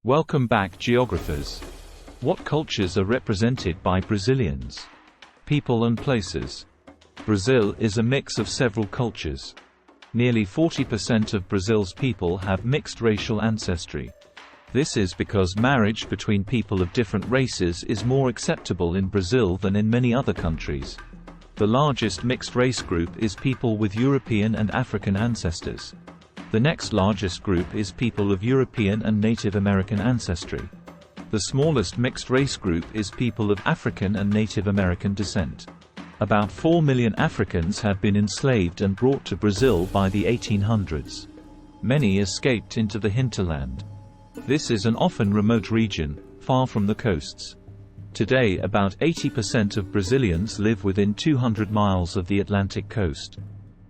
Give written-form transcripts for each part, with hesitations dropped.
Welcome back, geographers. What cultures are represented by Brazilians? People and places. Brazil is a mix of several cultures. Nearly 40% of Brazil's people have mixed racial ancestry. This is because marriage between people of different races is more acceptable in Brazil than in many other countries. The largest mixed race group is people with European and African ancestors. The next largest group is people of European and Native American ancestry. The smallest mixed race group is people of African and Native American descent. About 4 million Africans have been enslaved and brought to Brazil by the 1800s. Many escaped into the hinterland. This is an often remote region, far from the coasts. Today, about 80% of Brazilians live within 200 miles of the Atlantic coast.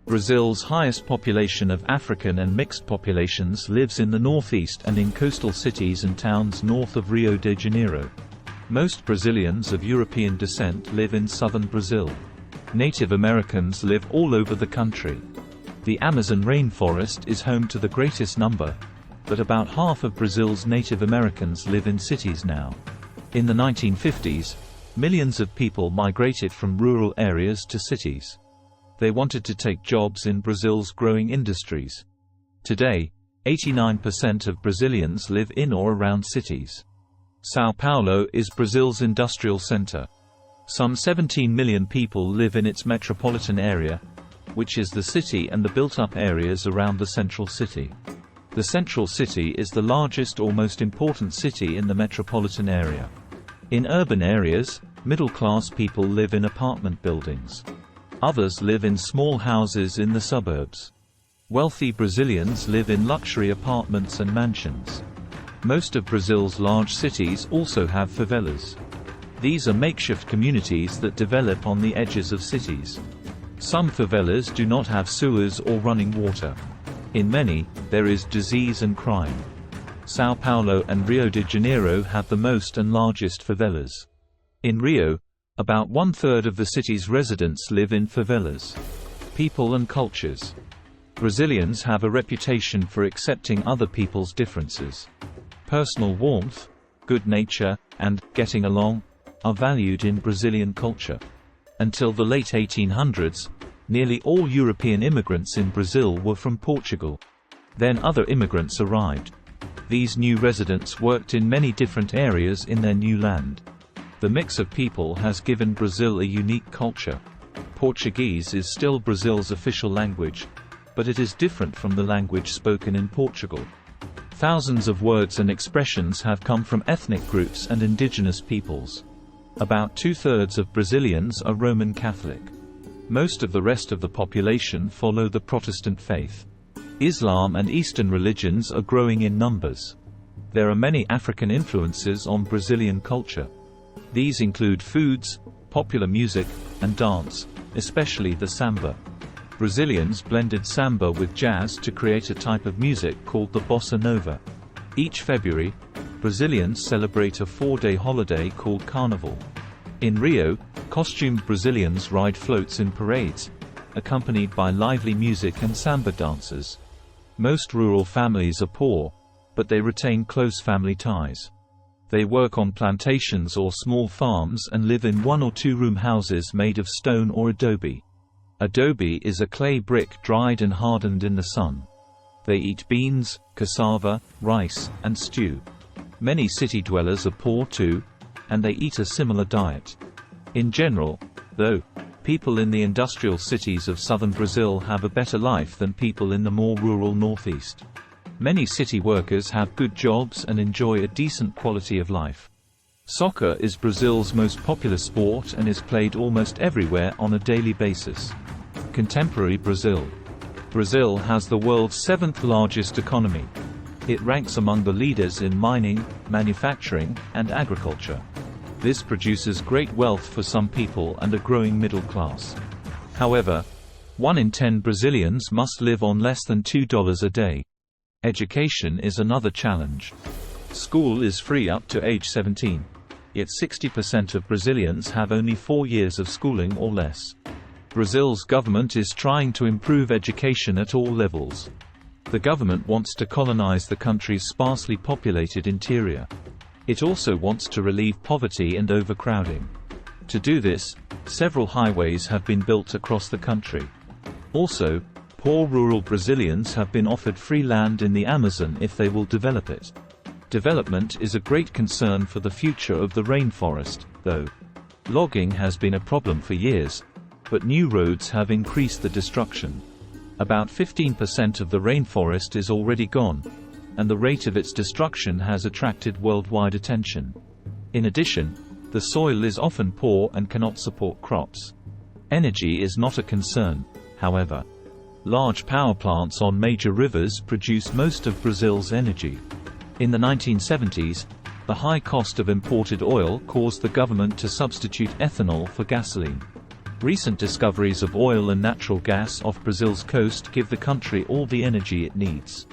Brazil's highest population of African and mixed populations lives in the northeast and in coastal cities and towns north of Rio de Janeiro. Most Brazilians of European descent live in southern Brazil. Native Americans live all over the country. The Amazon rainforest is home to the greatest number, but about half of Brazil's Native Americans live in cities now. In the 1950s, millions of people migrated from rural areas to cities. They wanted to take jobs in Brazil's growing industries. Today, 89% of Brazilians live in or around cities. São Paulo is Brazil's industrial center. Some 17 million people live in its metropolitan area, which is the city and the built-up areas around the central city. The central city is the largest or most important city in the metropolitan area. In urban areas, middle-class people live in apartment buildings. Others live in small houses in the suburbs. Wealthy Brazilians live in luxury apartments and mansions. Most of Brazil's large cities also have favelas. These are makeshift communities that develop on the edges of cities. Some favelas do not have sewers or running water. In many, there is disease and crime. São Paulo and Rio de Janeiro have the most and largest favelas. In Rio, about one-third of the city's residents live in favelas. People and cultures. Brazilians have a reputation for accepting other people's differences. Personal warmth, good nature, and getting along are valued in Brazilian culture. Until the late 1800s, nearly all European immigrants in Brazil were from Portugal. Then other immigrants arrived. These new residents worked in many different areas in their new land. The mix of people has given Brazil a unique culture. Portuguese is still Brazil's official language, but it is different from the language spoken in Portugal. Thousands of words and expressions have come from ethnic groups and indigenous peoples. About two-thirds of Brazilians are Roman Catholic. Most of the rest of the population follow the Protestant faith. Islam and Eastern religions are growing in numbers. There are many African influences on Brazilian culture. These include foods, popular music, and dance, especially the samba. Brazilians blended samba with jazz to create a type of music called the bossa nova. Each February, Brazilians celebrate a 4-day holiday called Carnival. In Rio, costumed Brazilians ride floats in parades, accompanied by lively music and samba dancers. Most rural families are poor, but they retain close family ties. They work on plantations or small farms and live in 1- or 2-room houses made of stone or adobe. Adobe is a clay brick dried and hardened in the sun. They eat beans, cassava, rice, and stew. Many city dwellers are poor too, and they eat a similar diet. In general, though, people in the industrial cities of southern Brazil have a better life than people in the more rural northeast. Many city workers have good jobs and enjoy a decent quality of life. Soccer is Brazil's most popular sport and is played almost everywhere on a daily basis. Contemporary Brazil. Brazil has the world's 7th largest economy. It ranks among the leaders in mining, manufacturing, and agriculture. This produces great wealth for some people and a growing middle class. However, 1 in 10 Brazilians must live on less than $2 a day. Education is another challenge. School is free up to age 17. Yet 60% of Brazilians have only 4 years of schooling or less. Brazil's government is trying to improve education at all levels. The government wants to colonize the country's sparsely populated interior. It also wants to relieve poverty and overcrowding. To do this, several highways have been built across the country. Also, poor rural Brazilians have been offered free land in the Amazon if they will develop it. Development is a great concern for the future of the rainforest, though. Logging has been a problem for years, but new roads have increased the destruction. About 15% of the rainforest is already gone, and the rate of its destruction has attracted worldwide attention. In addition, the soil is often poor and cannot support crops. Energy is not a concern, however. Large power plants on major rivers produce most of Brazil's energy. In the 1970s, the high cost of imported oil caused the government to substitute ethanol for gasoline. Recent discoveries of oil and natural gas off Brazil's coast give the country all the energy it needs.